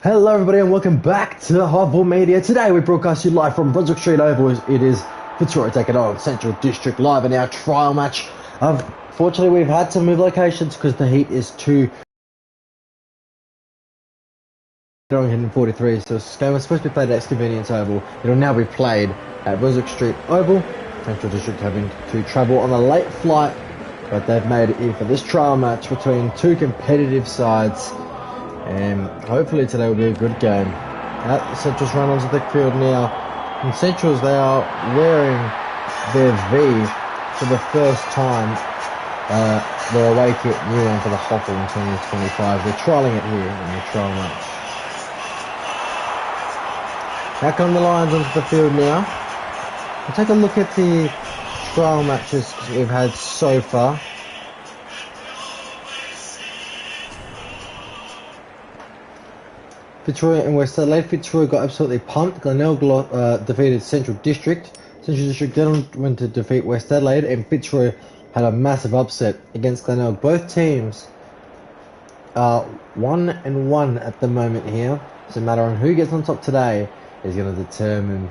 Hello everybody and welcome back to HOFL Media. Today we broadcast you live from Brunswick Street Oval. It is Fitzroy taking on Central District live in our trial match. Fortunately we've had to move locations because the heat is too 43, so this game was supposed to be played at Convenience Oval. It'll now be played at Brunswick Street Oval. Central District having to travel on a late flight, but they've made it in for this trial match between two competitive sides. And hopefully today will be a good game. Central's run onto the field now. In Central's, they are wearing their V for the first time. Their away kit, new one for the HOFL in 2025. They're trialling it here in the trial match. Back on the Lions onto the field now. We'll take a look at the trial matches we've had so far. Fitzroy and West Adelaide. Fitzroy got absolutely pumped. Glenelg defeated Central District. Central District then went to defeat West Adelaide, and Fitzroy had a massive upset against Glenelg. Both teams are 1-1 at the moment here. It's a matter on who gets on top today is going to determine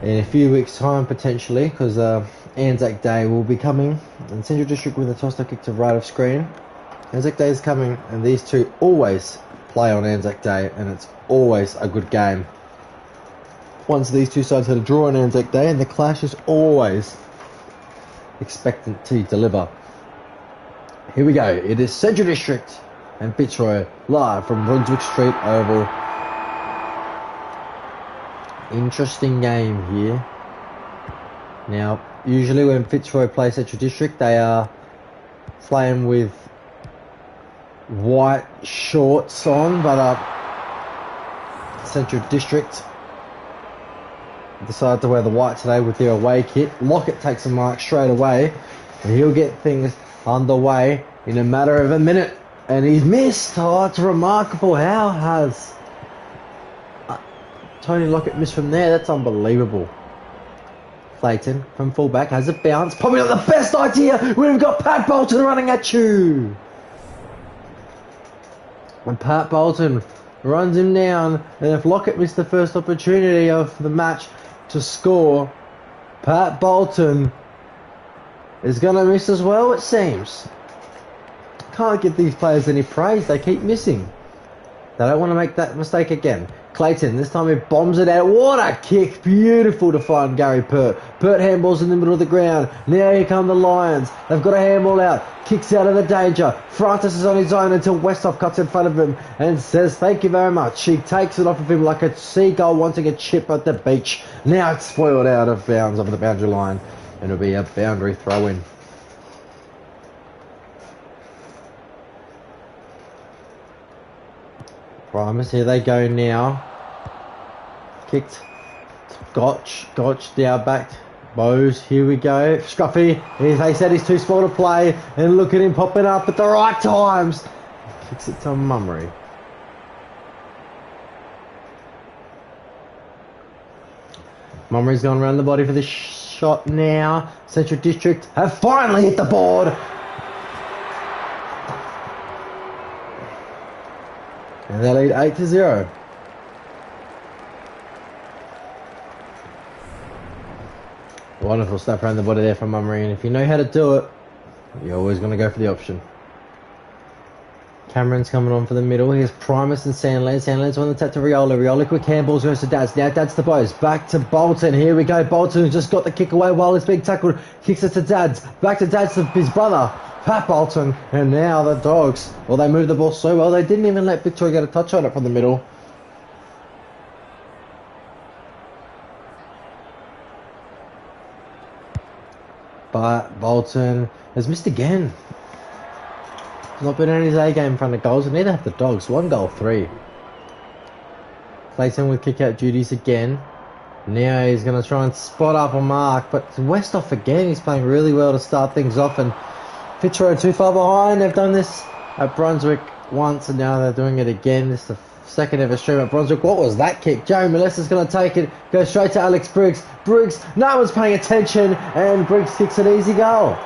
in a few weeks' time potentially, because Anzac Day will be coming, and Central District with a toss kick to right of screen. Anzac Day is coming, and these two always play on Anzac Day, and it's always a good game. Once these two sides had a draw on Anzac Day, and the clash is always expectant to deliver. Here we go. It is Central District and Fitzroy live from Brunswick Street Oval. Interesting game here. Now, usually when Fitzroy play Central District, they are playing with white shorts on, but Central District decided to wear the white today with their away kit. Lockett takes a mark straight away, and he'll get things underway in a matter of a minute. And he's missed. Oh, it's remarkable. How has Tony Lockett missed from there? That's unbelievable. Clayton from fullback has a bounce. Probably not the best idea. We've got Pat Bolton running at you. And Pat Bolton runs him down, and if Lockett missed the first opportunity of the match to score, Pat Bolton is going to miss as well, it seems. Can't give these players any praise, they keep missing. They don't want to make that mistake again. Clayton, this time he bombs it out. What a kick. Beautiful to find Gary Pert. Pert handballs in the middle of the ground. Now here come the Lions. They've got a handball out. Kicks out of the danger. Francis is on his own until Westhoff cuts in front of him and says thank you very much. She takes it off of him like a seagull wanting a chip at the beach. Now it's spoiled out of bounds over the boundary line, and it'll be a boundary throw-in. Primus, here they go now. Kicked. Gotch down back. Bose, here we go. Scruffy, they said he's too small to play, and look at him popping up at the right times. Kicks it to Mummery. Mummery's gone around the body for the shot now. Central District have finally hit the board. And they lead 8-0. Wonderful snap around the body there from Mummery, and if you know how to do it, you're always going to go for the option. Cameron's coming on for the middle. Here's Primus and Sandland. Sandland's on the tap to Rioli. Rioli quick handballs goes to Dads. Now Dads to Bose. Back to Bolton. Here we go. Bolton just got the kick away while he's being tackled. Kicks it to Dads. Back to Dads to his brother, Pat Bolton. And now the Dogs, well, they moved the ball so well, they didn't even let Victoria get a touch on it from the middle. But Bolton has missed again. He's not been in his A game in front of goals, and neither have the Dogs. 1 goal, 3. Clayton with kick out duties again. Now he's going to try and spot up a mark, but Westhoff again, he's playing really well to start things off, and Fitzroy too far behind. They've done this at Brunswick once, and now they're doing it again. This is the second ever stream at Brunswick. What was that kick? Joe Molester's going to take it, go straight to Alex Briggs. Briggs, no one's paying attention, and Briggs kicks an easy goal.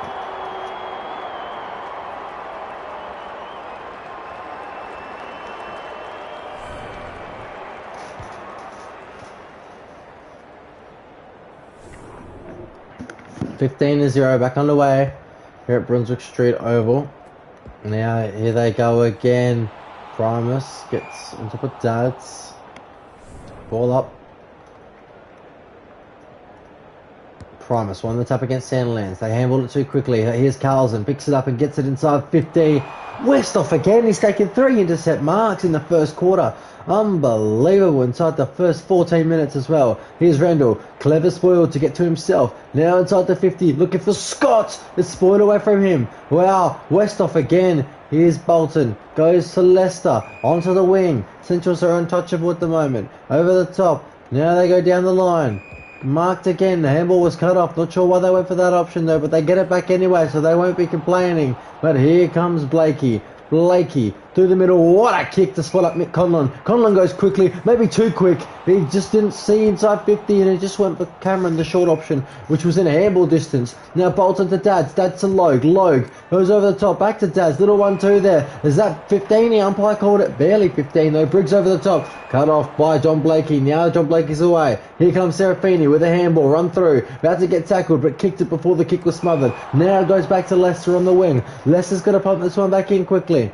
15-0, back underway here at Brunswick Street Oval. Now here they go again. Primus gets on top of Dads. Ball up. Primus won the tap against Sandlands. They handled it too quickly. Here's Carlson, picks it up and gets it inside 50. Westhoff again. He's taken 3 intercept marks in the first quarter. Unbelievable inside the first 14 minutes as well. Here's Rendell. Clever spoiled to get to himself. Now inside the 50. Looking for Scott. It's spoiled away from him. Wow. Westhoff again. Here's Bolton. Goes to Leicester. Onto the wing. Centrals are untouchable at the moment. Over the top. Now they go down the line. Marked again. The handball was cut off. Not sure why they went for that option though, but they get it back anyway, so they won't be complaining. But here comes Blakey. Blakey through the middle. What a kick to spot up Mick Conlon. Conlon goes quickly, maybe too quick. He just didn't see inside 50 and he just went for Cameron, the short option, which was in a handball distance. Now Bolton to Dads. Dads to Logue. Logue goes over the top. Back to Dads. Little 1-2 there. Is that 15? The umpire called it. Barely 15 though. Briggs over the top. Cut off by John Blakey. Now John Blakey's away. Here comes Serafini with a handball. Run through. About to get tackled, but kicked it before the kick was smothered. Now it goes back to Leicester on the wing. Leicester's got to pump this one back in quickly.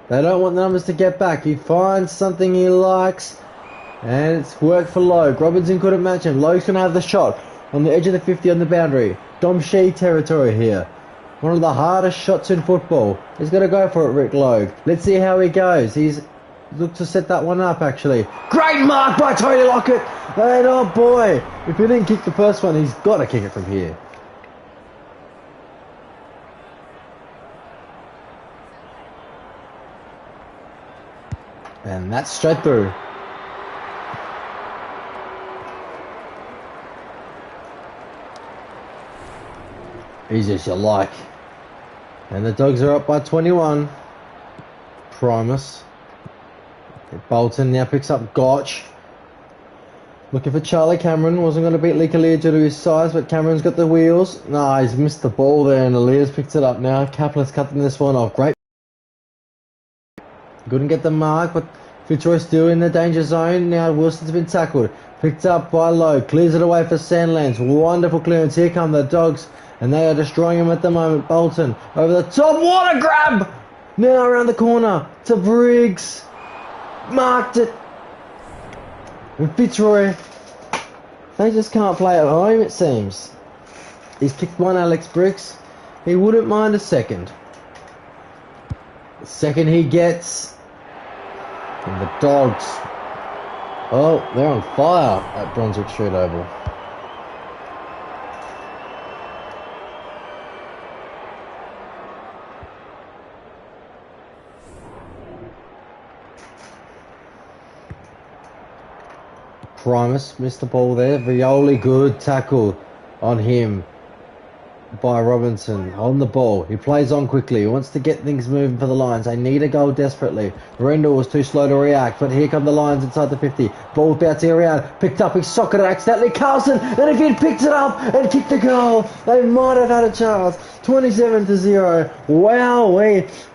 They don't want the numbers to get back. He finds something he likes, and it's worked for Logue. Robinson couldn't match him. Logue's going to have the shot on the edge of the 50 on the boundary. Dom Shee territory here. One of the hardest shots in football. He's going to go for it, Rick Logue. Let's see how he goes. He's looked to set that one up, actually. Great mark by Tony Lockett. And oh boy, if he didn't kick the first one, he's got to kick it from here. And that's straight through. Easy as you like. And the Dogs are up by 21. Primus. Bolton now picks up Gotch. Looking for Charlie Cameron. Wasn't going to beat Leakalia due to his size, but Cameron's got the wheels. No, he's missed the ball there, and Elias picks it up now. Kaplan's cutting this one off. Great. Couldn't get the mark, but Fitzroy still in the danger zone. Now Wilson's been tackled. Picked up by Lowe. Clears it away for Sandlands. Wonderful clearance. Here come the Dogs, and they are destroying him at the moment. Bolton over the top. What a grab! Now around the corner to Briggs. Marked it. And Fitzroy, they just can't play at home, it seems. He's kicked one, Alex Briggs. He wouldn't mind a second. The second he gets. And the Dogs. Oh, they're on fire at Brunswick Street Oval. Primus missed the ball there. Violi, good tackle on him by Robinson on the ball. He plays on quickly. He wants to get things moving for the Lions. They need a goal desperately. Rendell was too slow to react, but here come the Lions inside the 50. Ball bouncing around. Picked up. He socketed accidentally. Carlson, and if he'd picked it up and kicked the goal, they might have had a chance. 27-0. Wow,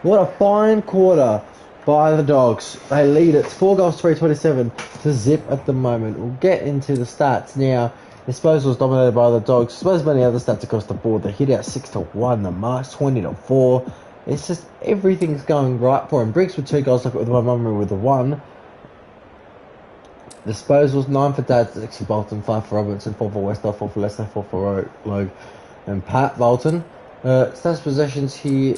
what a fine quarter by the Dogs. They lead it. 4 goals, 3-27 to zip at the moment. We'll get into the stats now. Disposal was dominated by the Dogs. I suppose many other stats across the board. The hit out 6-1, the marks 20-4. It's just everything's going right for him. Briggs with 2 goals, look at with my memory with the 1. Disposals 9 for Dad, 6 for Bolton, 5 for Robinson, 4 for Westhoff, 4 for Leicester, 4 for Logue and Pat Bolton. Stats possessions here.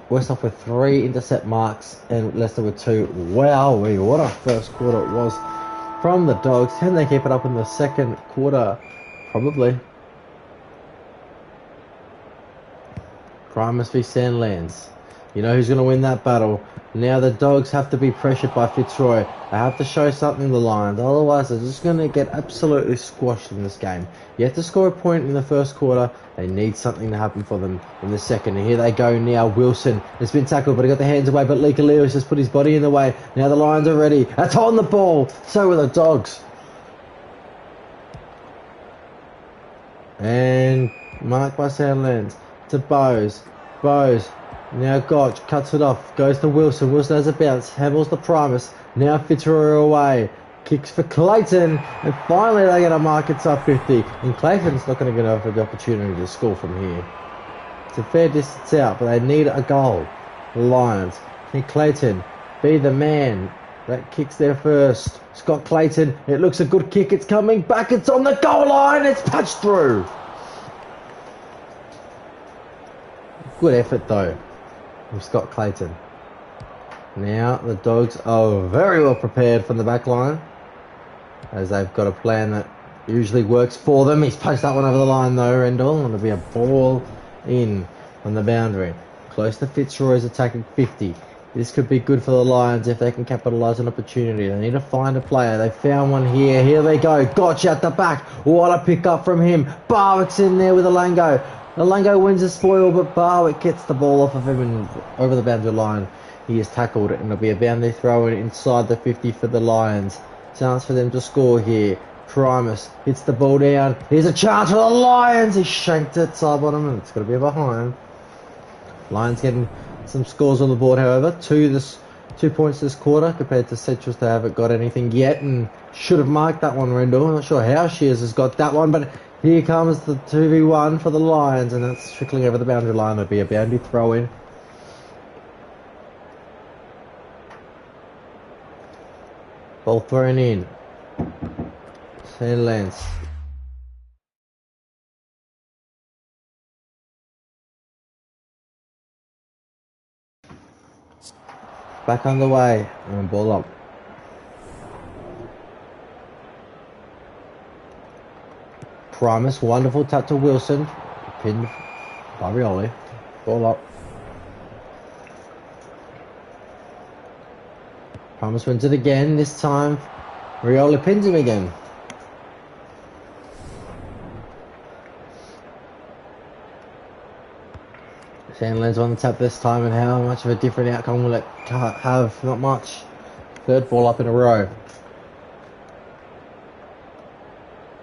Westhoff with 3 intercept marks and Leicester with 2. Wow, what a first quarter it was from the Dogs. Can they keep it up in the second quarter? Probably. Primus v Sandlands. You know who's going to win that battle. Now the Dogs have to be pressured by Fitzroy. They have to show something to the Lions. Otherwise, they're just going to get absolutely squashed in this game. You have to score a point in the first quarter. They need something to happen for them in the second. And here they go now. Wilson has been tackled, but he got the hands away. But Leaka Lewis has put his body in the way. Now the Lions are ready. That's on the ball. So are the Dogs. And marked by Sandlands to Bowes. Bowes. Now Gotch cuts it off. Goes to Wilson. Wilson has a bounce. Handles the Primus. Now Fitzroy away. Kicks for Clayton, and finally they get a mark inside 50. And Clayton's not going to get the opportunity to score from here. It's a fair distance out, but they need a goal. The Lions. Can Clayton be the man that kicks there first? Scott Clayton. It looks a good kick. It's coming back. It's on the goal line. It's punched through. Good effort though from Scott Clayton. Now the Dogs are very well prepared from the back line, as they've got a plan that usually works for them. He's punched that one over the line though, Rendell, and it'll be a ball in on the boundary. Close to Fitzroy's attacking 50. This could be good for the Lions if they can capitalise on opportunity. They need to find a player. They found one here. Here they go. Gotch at the back. What a pick up from him. Barwick's in there with Alango. Alango wins the spoil, but Barwick gets the ball off of him and over the boundary line. He is tackled, and it'll be a boundary throw inside the 50 for the Lions. Chance for them to score here. Primus hits the ball down. Here's a chance for the Lions. He shanked it side bottom, and it's going to be behind. Lions getting some scores on the board, however. 2 points this quarter compared to Centrals. They haven't got anything yet, and should have marked that one, Rendell. I'm not sure how Shears has got that one, but here comes the 2v1 for the Lions, and that's trickling over the boundary line. There'll be a boundary throw in. Ball thrown in. St. Lance. Back on the way. And ball up. Primus, wonderful tap to Wilson. Pinned by Rioli. Ball up. Primus wins it again. This time, Rioli pins him again. Sandland's on the tap this time, and how much of a different outcome will it have? Not much. Third ball up in a row.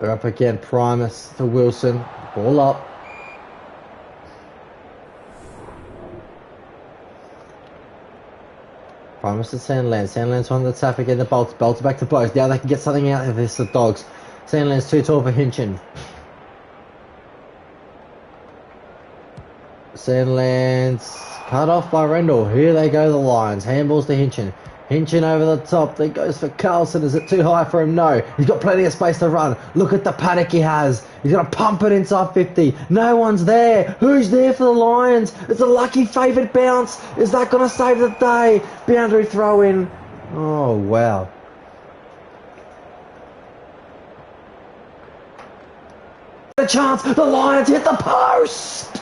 They're up again. Primus to Wilson. Ball up. Primus to Sandland. Sandland's on the tap again. The Bolts. Bolts back to Bose. Now they can get something out of this. The Dogs. Sandland's too tall for Hinchin. Sandland's cut off by Rendell. Here they go, the Lions. Handballs to Hinchin. Hinchin over the top. Then goes for Carlson. Is it too high for him? No. He's got plenty of space to run. Look at the panic he has. He's going to pump it inside 50. No one's there. Who's there for the Lions? It's a lucky favoured bounce. Is that going to save the day? Boundary throw in. Oh, wow. A chance. The Lions hit the post.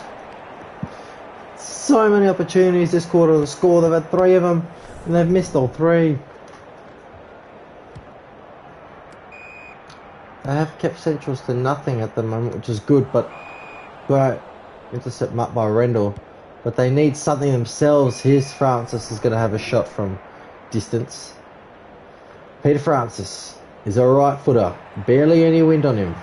So many opportunities this quarter to score. They've had 3 of them, and they've missed all 3. They have kept Centrals to nothing at the moment, which is good, but great intercept marked by Rendell. But they need something themselves. Here's Francis is going to have a shot from distance. Peter Francis is a right footer. Barely any wind on him.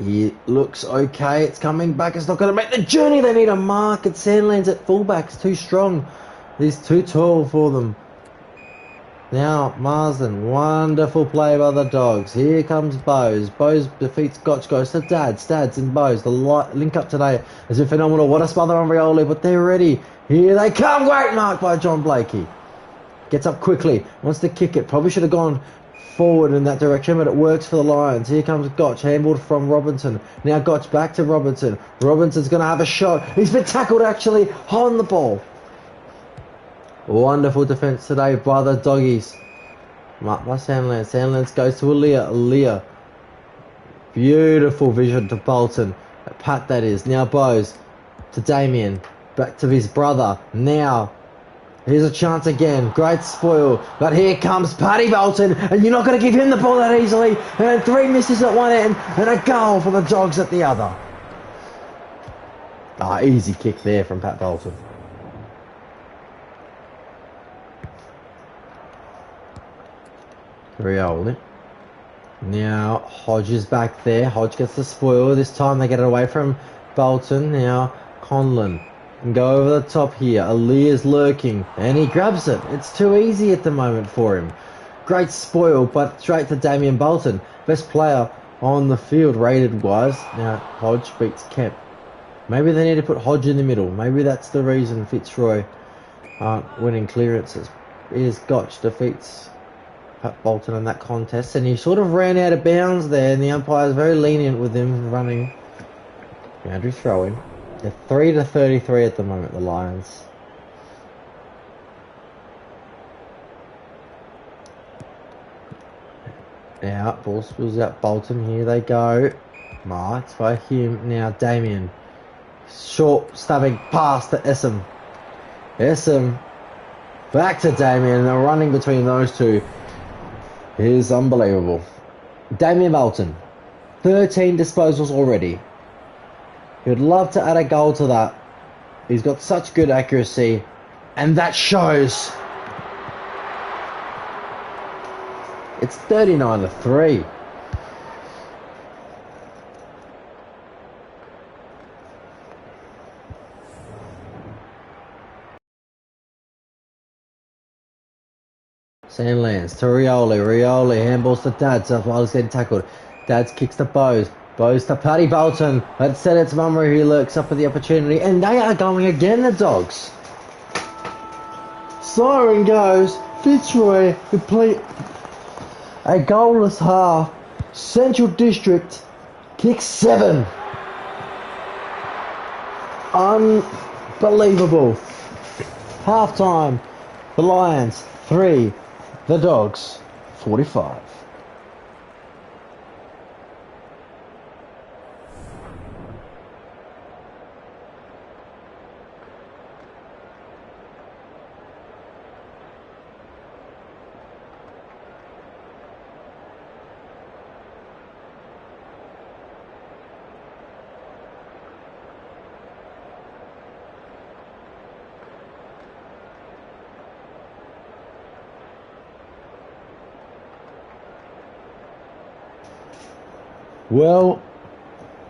He looks okay. It's coming back. It's not going to make the journey. They need a mark. And Sandland's at fullback. It's too strong. He's too tall for them. Now, Marsden. Wonderful play by the Dogs. Here comes Bose. Bose defeats Gotch. Goes to Stads and Bose. The link up today has been phenomenal. What a smother on Rioli, but they're ready. Here they come. Great mark by John Blakey. Gets up quickly. Wants to kick it. Probably should have gone forward in that direction, but it works for the Lions. Here comes Gotch, handballed from Robinson. Now Gotch back to Robinson. Robinson's going to have a shot. He's been tackled actually on the ball. Wonderful defence today by the Doggies. Marked by Sandland. Sandland goes to Aaliyah. Beautiful vision to Bolton. Pat that is. Now Bose to Damien. Back to his brother. Now here's a chance again. Great spoil. But here comes Paddy Bolton. And you're not going to give him the ball that easily. And 3 misses at one end. And a goal for the Dogs at the other. Easy kick there from Pat Bolton. Rioli. Now Hodge is back there. Hodge gets the spoil. This time they get it away from Bolton. Now Conlon. and go over the top here. Alia's lurking, and he grabs it. It's too easy at the moment for him. Great spoil, but straight to Damien Bolton. Best player on the field rated wise. Now, Hodge beats Kemp. Maybe they need to put Hodge in the middle. Maybe that's the reason Fitzroy aren't winning clearances. Is Gotch defeats Pat Bolton in that contest, and he sort of ran out of bounds there, and the umpire is very lenient with him running. Boundary throw-in. They're 3-33 at the moment, the Lions. Now, ball spills out Bolton. Here they go. Marks by him. Now, Damien. Short, stabbing pass to Essam. Essam back to Damien. The running between those two is unbelievable. Damien Bolton, 13 disposals already. He would love to add a goal to that. He's got such good accuracy, and that shows. It's 39-3. Sandlands to Rioli. Rioli handballs to Dads while he's getting tackled. Dads kicks to Bose. Bose to Paddy Bolton. Let's set it to Mummery, who lurks up for the opportunity. And they are going again, the Dogs. Siren goes. Fitzroy complete a goalless half. Central District kicks 7. Unbelievable. Half time. The Lions 3. The Dogs 45. Well,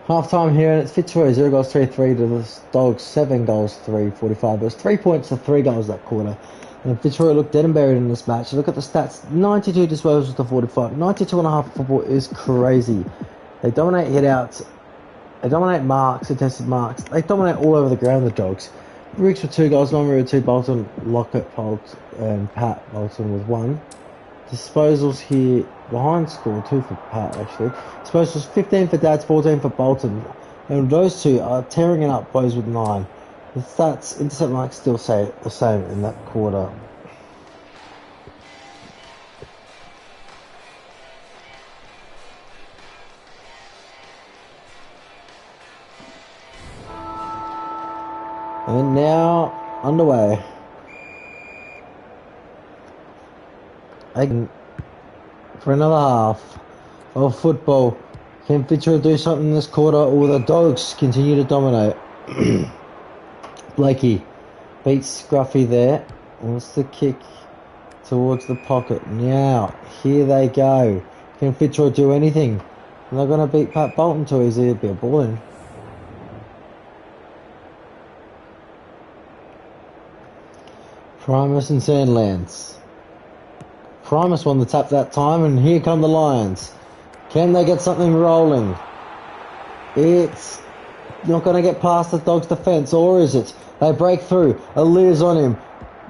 half time here, and it's Fitzroy 0 goals 3-3 to the Dogs 7 goals 3-45. It was 3 points to 3 goals that quarter. And Fitzroy looked dead and buried in this match. Look at the stats: 92 disposals to 45. 92.5 football is crazy. They dominate hit-outs. They dominate marks, contested marks. They dominate all over the ground, the Dogs. Riggs with 2 goals, Mummery with 2, Bolton, Lockett, Bolt, and Pat Bolton with 1. Disposals here, behind score, 2 for Pat actually. Disposals 15 for Dads, 14 for Bolton. And those two are tearing it up, Bose with 9. The stats, intercept marks still say the same in that quarter. And now, underway. For another half of football. Can Fitzroy do something in this quarter, or the Dogs continue to dominate? Blakey beats Scruffy there. Wants to kick towards the pocket. Now, here they go. Can Fitzroy do anything? They're going to beat Pat Bolton too easy. It'd be a ball in. Primus and Sandlands. Primus won the tap that time, and here come the Lions. Can they get something rolling? It's not going to get past the Dogs' defence, or is it? They break through. Alia's on him.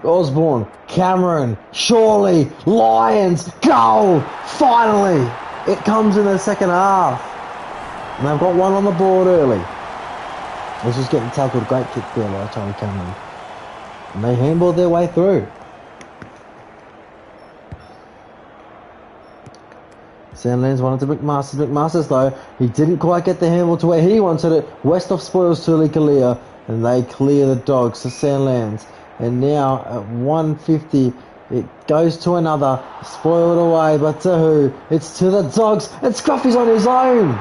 Osborne, Cameron, surely, Lions, goal! Finally! It comes in the second half. And they've got one on the board early. This is getting tackled. Great kick there by Charlie Cameron. And they handballed their way through. Sandlands wanted to McMasters. McMasters, though, he didn't quite get the handball to where he wanted it. Westhoff spoils to Kalia, and they clear the Dogs to Sandlands. And now at 150, it goes to another. Spoiled away, but to who? It's to the Dogs, and Scruffy's on his own.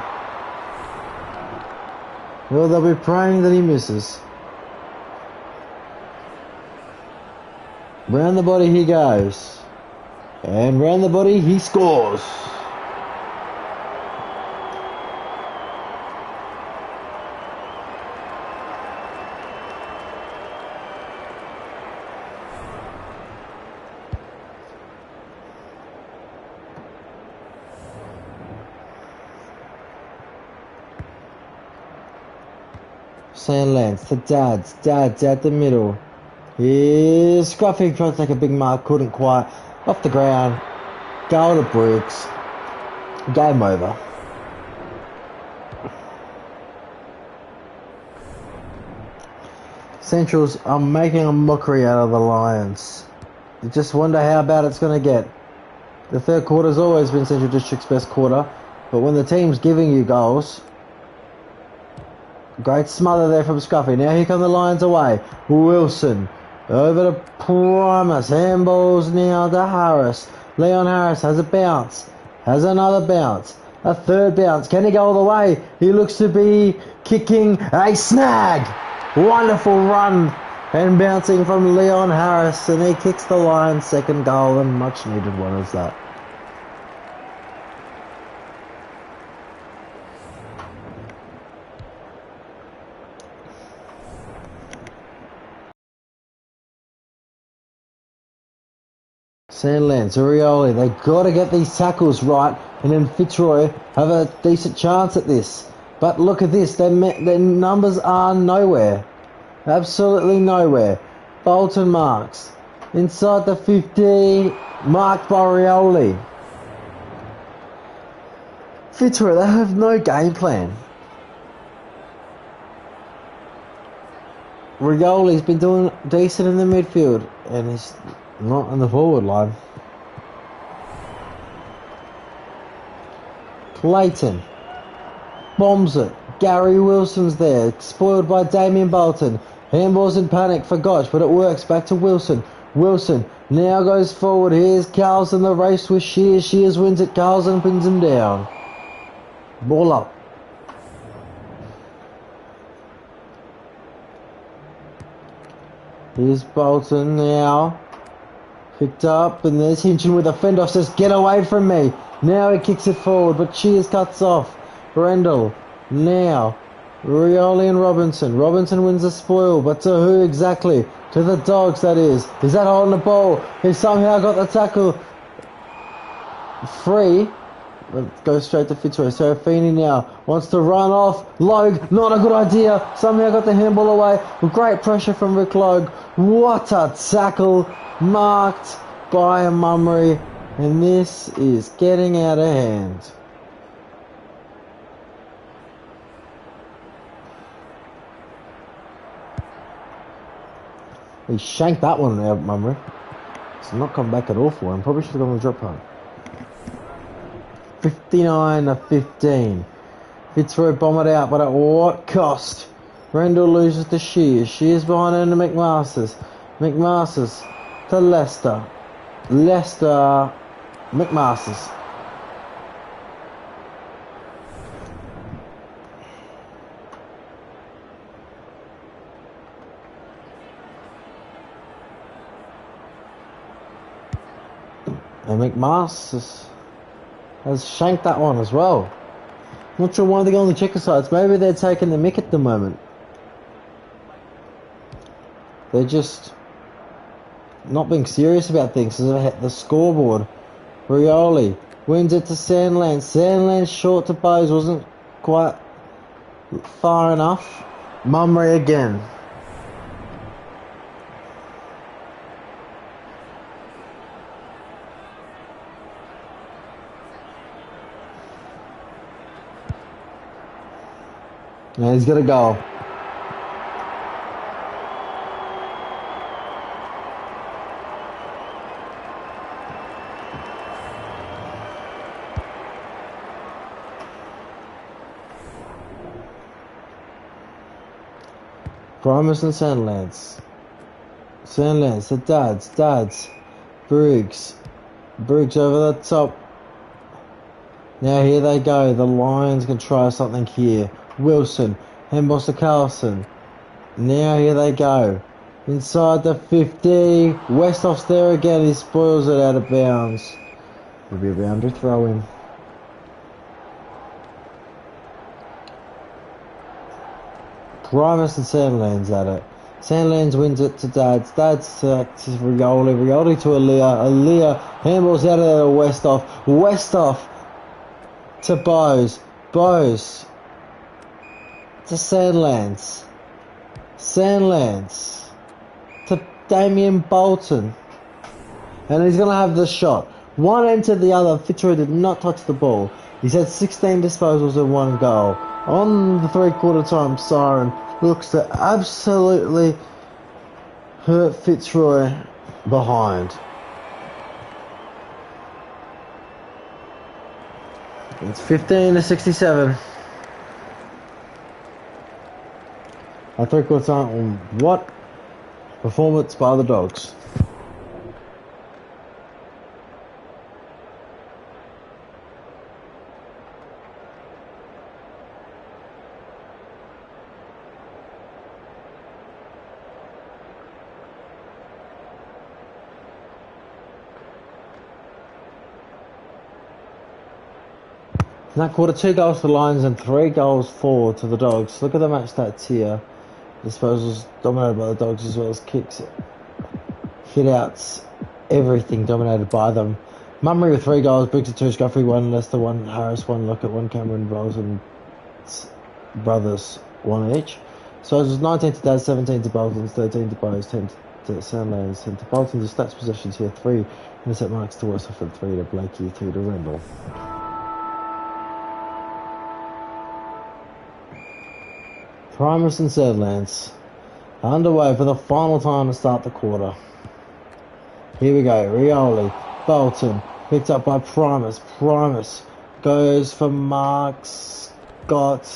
Well, they'll be praying that he misses. Round the body he goes. And round the body he scores. Sandlands to Dads. Dads out the middle. Here's Scruffy trying to take a big mark. Couldn't quite. Off the ground. Goal to Briggs. Game over. Centrals are making a mockery out of the Lions. You just wonder how bad it's going to get. The third quarter's always been Central District's best quarter, but when the team's giving you goals, great smother there from Scruffy. Now here come the Lions away. Wilson over to Primus. Handballs now to Harris. Leon Harris has a bounce. Has another bounce. A third bounce. Can he go all the way? He looks to be kicking a snag. Wonderful run and bouncing from Leon Harris, and he kicks the Lions' second goal, and much needed one is that. Sandlands, Urioli, they got to get these tackles right, and then Fitzroy have a decent chance at this. But look at this, their numbers are nowhere. Absolutely nowhere. Bolton marks. Inside the 50, marked by Rioli. Fitzroy, they have no game plan. Rioli's been doing decent in the midfield, and he's not on the forward line. Clayton bombs it. Gary Wilson's there, spoiled by Damien Bolton. Handballs in panic for Gotch, but it works. Back to Wilson. Wilson now goes forward. Here's Carlson, the race with Shears. Shears wins it. Carlson pins him down. Ball up. Here's Bolton now. Picked up, and there's Hinchin with a fend off. Says, get away from me. Now he kicks it forward, but Shears cuts off. Brendel. Now, Rioli and Robinson. Robinson wins the spoil, but to who exactly? To the Dogs, that is. Is that holding the ball? He somehow got the tackle free. But goes straight to Fitzroy. Serafini now wants to run off. Logue, not a good idea. Somehow got the handball away. With great pressure from Rick Logue. What a tackle. Marked by a Mummery. And this is getting out of hand. He shanked that one out, Mummery. It's not come back at all for him. Probably should have gone with drop punt. 59-15. Fitzroy bomb it out, but at what cost? Rendell loses to Shears. Shears behind him to McMasters. McMasters to Leicester. Leicester. McMasters. And McMasters has shanked that one as well. Not sure why they go on the checker sides. Maybe they're taking the mick at the moment. They're just not being serious about things. The scoreboard. Rioli wins it to Sandlands. Sandlands short to Bose. Wasn't quite far enough. Mummery again. And he's gonna go. Primus and Sandlands. Sandlands, the Dads. Briggs over the top. Now here they go. The Lions can try something here. Wilson, handballs to Carlson. Now here they go. Inside the 50. Westhoff's there again. He spoils it out of bounds. It'll be a boundary throw in. Primus and Sandlands at it. Sandlands wins it to Dads. Dads to Rioli. Rioli to Aaliyah. Aaliyah handballs out of there to Westhoff. Westhoff to Bose. Bose to Sandlands. Sandlands to Damien Bolton. And he's going to have the shot. One end to the other. Fitzroy did not touch the ball. He's had 16 disposals and 1 goal. On the 3/4 time siren, looks to absolutely hurt Fitzroy behind. It's 15-67. At 3/4 time, what performance by the Dogs. In that quarter, 2 goals for the Lions and 3 goals for to the Dogs. Look at the match stats here. Disposals dominated by the Dogs as well as kicks, hit-outs, everything dominated by them. Mummery with 3 goals, Briggs with 2, Scuffrey 1, Lester 1, Harris 1, Lockett 1, Cameron, Bowles and Brothers 1 each. So it was 19 to Daz, 17 to Bolton, 13 to Bowes, 10 to Sandlands, 10 to Bolton. The stats possessions here, 3 intercept marks to Westhoff, 3 to Blakey, 2 to Rendell. Primus and Sandlands underway for the final time to start the quarter. Here we go. Rioli, Bolton, picked up by Primus. Primus goes for Marks.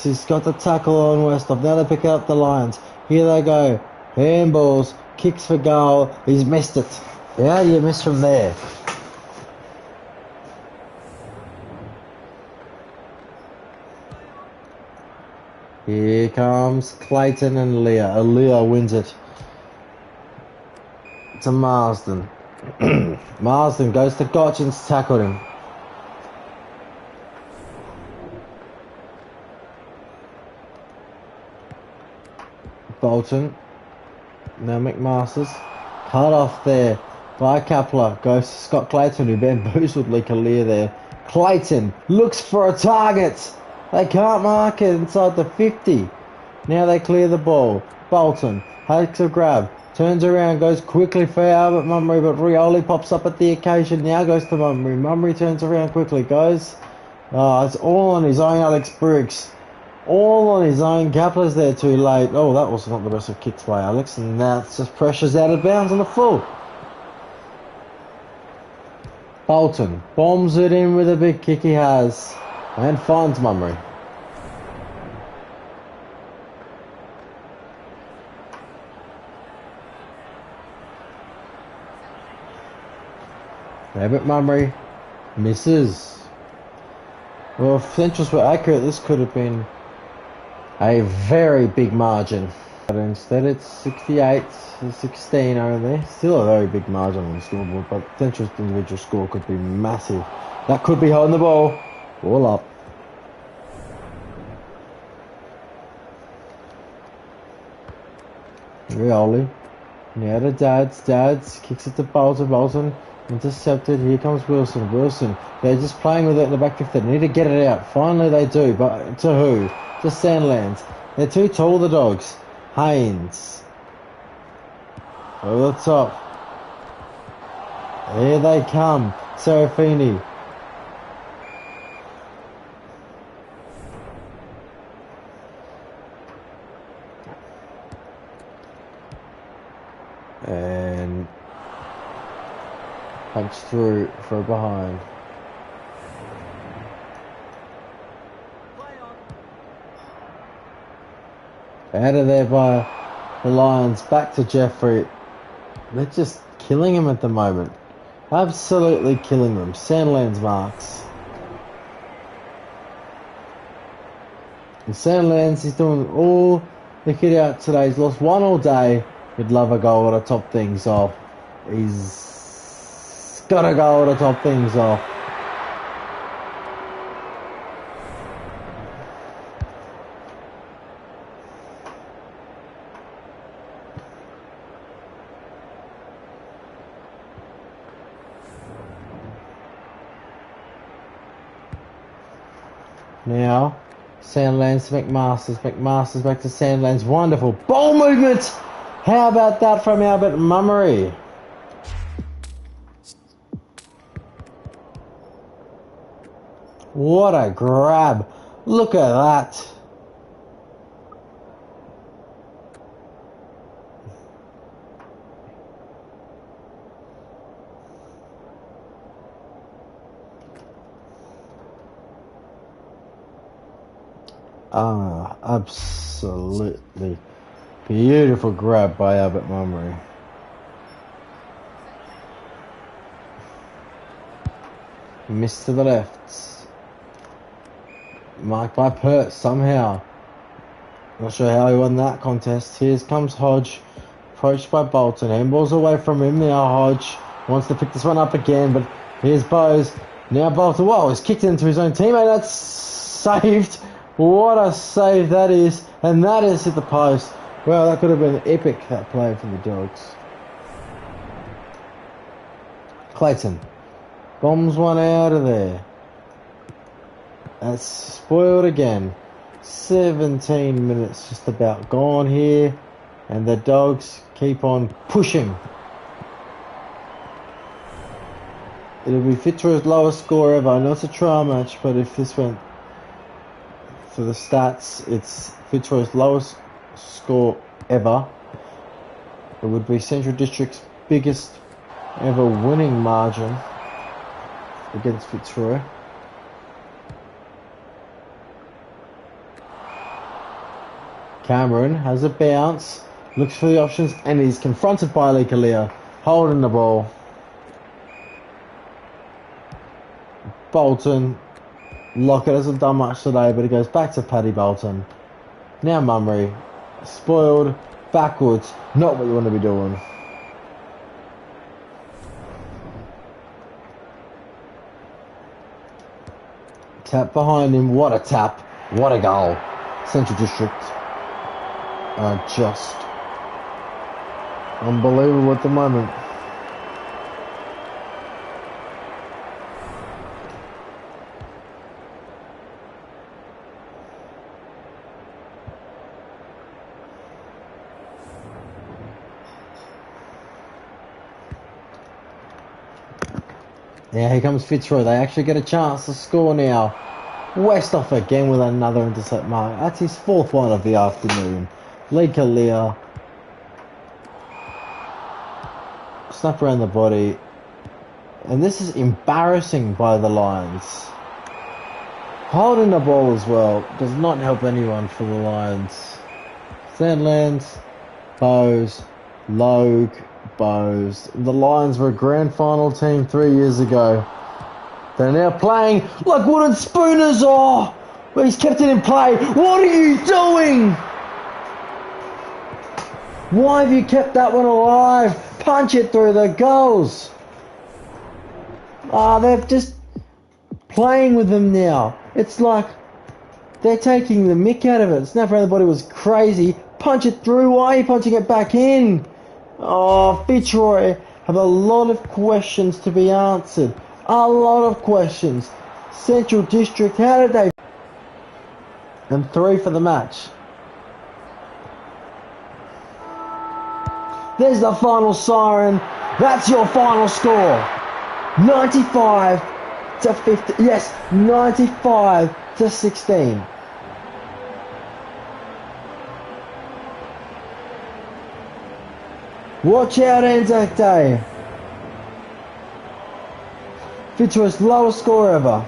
He's got the tackle on Westhoff. Now they pick up the Lions. Here they go. Handballs, kicks for goal. He's missed it. How do you miss from there? Here comes Clayton and Leah. Leah wins it to Marsden. Marsden goes to Gotch and tackled him. Bolton. Now McMasters. Cut off there by Kapler. Goes to Scott Clayton, who bamboozled Lee Leah there. Clayton looks for a target. They can't mark it inside the 50. Now they clear the ball. Bolton takes a grab. Turns around, goes quickly for Albert Mummery, but Rioli pops up at the occasion. Now goes to Mummery. Mummery turns around quickly, goes. It's all on his own, Alex Briggs. All on his own. Kapler's there too late. Oh, that was not the best of kicks by Alex. And that's just pressures out of bounds on the full. Bolton bombs it in with a big kick he has. And finds Mummery. Abbott Mummery misses. Well, if Centrals were accurate, this could have been a very big margin. But instead it's 68-16 only. Still a very big margin on the scoreboard, but Central's individual score could be massive. That could be holding the ball. All up. Rioli. Now to Dads. Dads kicks it to Bolton. Bolton intercepted. Here comes Wilson. Wilson. They're just playing with it in the back fifth. They need to get it out. Finally they do. But to who? To Sandlands. They're too tall, the Dogs. Haynes. Over the top. Here they come. Serafini. And punch through for a behind. Out of there by the Lions. Back to Jeffrey. They're just killing him at the moment. Absolutely killing them. Sandlands marks. And Sandlands, he's doing all the hit out today. He's lost one all day. He'd love a goal to top things off. He's got a goal to top things off. Now, Sandlands to McMasters. McMasters back to Sandlands. Wonderful ball movement. How about that from Albert Mummery? What a grab. Look at that. Absolutely beautiful grab by Albert Mummery. Missed to the left. Marked by Pert somehow. Not sure how he won that contest. Here comes Hodge. Approached by Bolton. Handball's away from him now. Hodge wants to pick this one up again, but here's Bowes. Now Bolton. Whoa, he's kicked it into his own teammate. That's saved. What a save that is. And that is hit the post. Well, that could have been epic, that play from the Dogs. Clayton. Bombs one out of there. That's spoiled again. 17 minutes just about gone here. And the Dogs keep on pushing. It'll be Fitzroy's lowest score ever. I know it's a trial match, but if this went for the stats, it's Fitzroy's lowest score ever. It would be Central District's biggest ever winning margin against Fitzroy. Cameron has a bounce, looks for the options, and he's confronted by Lee Kalia, holding the ball. Bolton. Lockett hasn't done much today, but he goes back to Paddy Bolton. Now Mummery. Spoiled. Backwards. Not what you want to be doing. Tap behind him. What a tap. What a goal. Central District are just unbelievable at the moment. Yeah, here comes Fitzroy. They actually get a chance to score now. Westhoff again with another intercept mark. That's his fourth one of the afternoon. Lee Kalia. Snap around the body. And this is embarrassing by the Lions. Holding the ball as well does not help anyone for the Lions. Sandlands, Bowes, Logue, Bowes. The Lions were a grand final team 3 years ago. They're now playing like wooden spooners. Oh, well, he's kept it in play. What are you doing? Why have you kept that one alive? Punch it through the goals. They're just playing with them now. It's like they're taking the mick out of it. Snap around the body was crazy. Punch it through. Why are you punching it back in? Oh, Fitzroy have a lot of questions to be answered. A lot of questions. Central District, how did they... And 3 for the match. There's the final siren. That's your final score. 95 to 50. Yes, 95 to 16. Watch out, Anzac Day. Fitzroy's lowest score ever.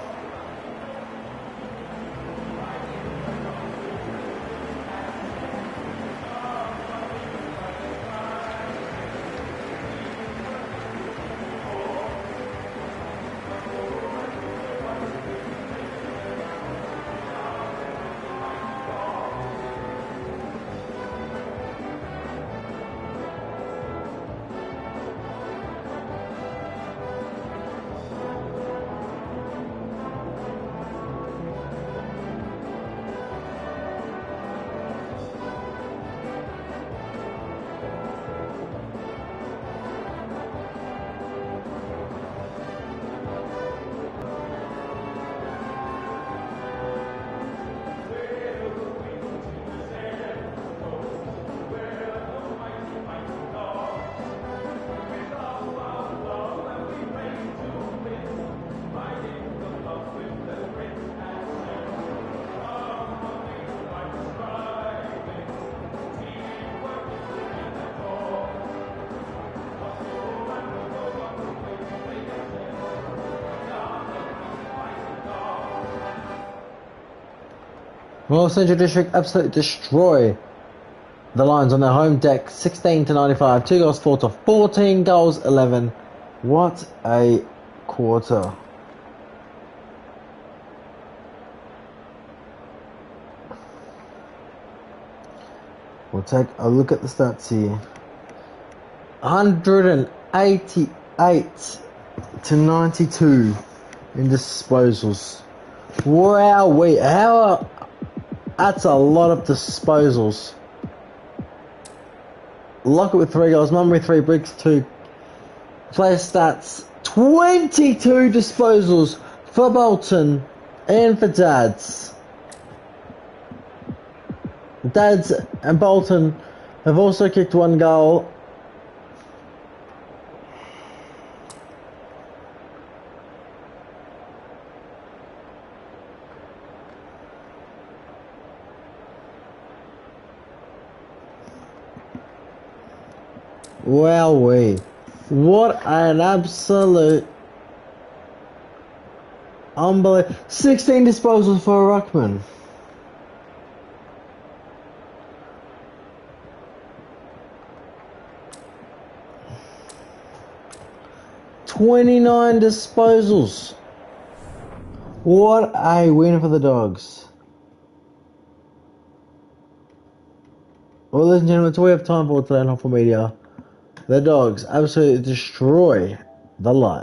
Well, Central District absolutely destroy the Lions on their home deck, 16-95. 2 goals fall to 14 goals 11. What a quarter. We'll take a look at the stats here. 188 to 92 in disposals. Wow, that's a lot of disposals. Lockett with 3 goals, Mum with 3, Briggs 2. Player stats, 22 disposals for Bolton and for Dads. Dads and Bolton have also kicked 1 goal. Wowee. What an absolute unbelievable. 16 disposals for a ruckman. "29 disposals. What a win for the Dogs. Well, ladies and gentlemen, that's all we have time for today on HOFL Media. The Dogs absolutely destroy the Lions.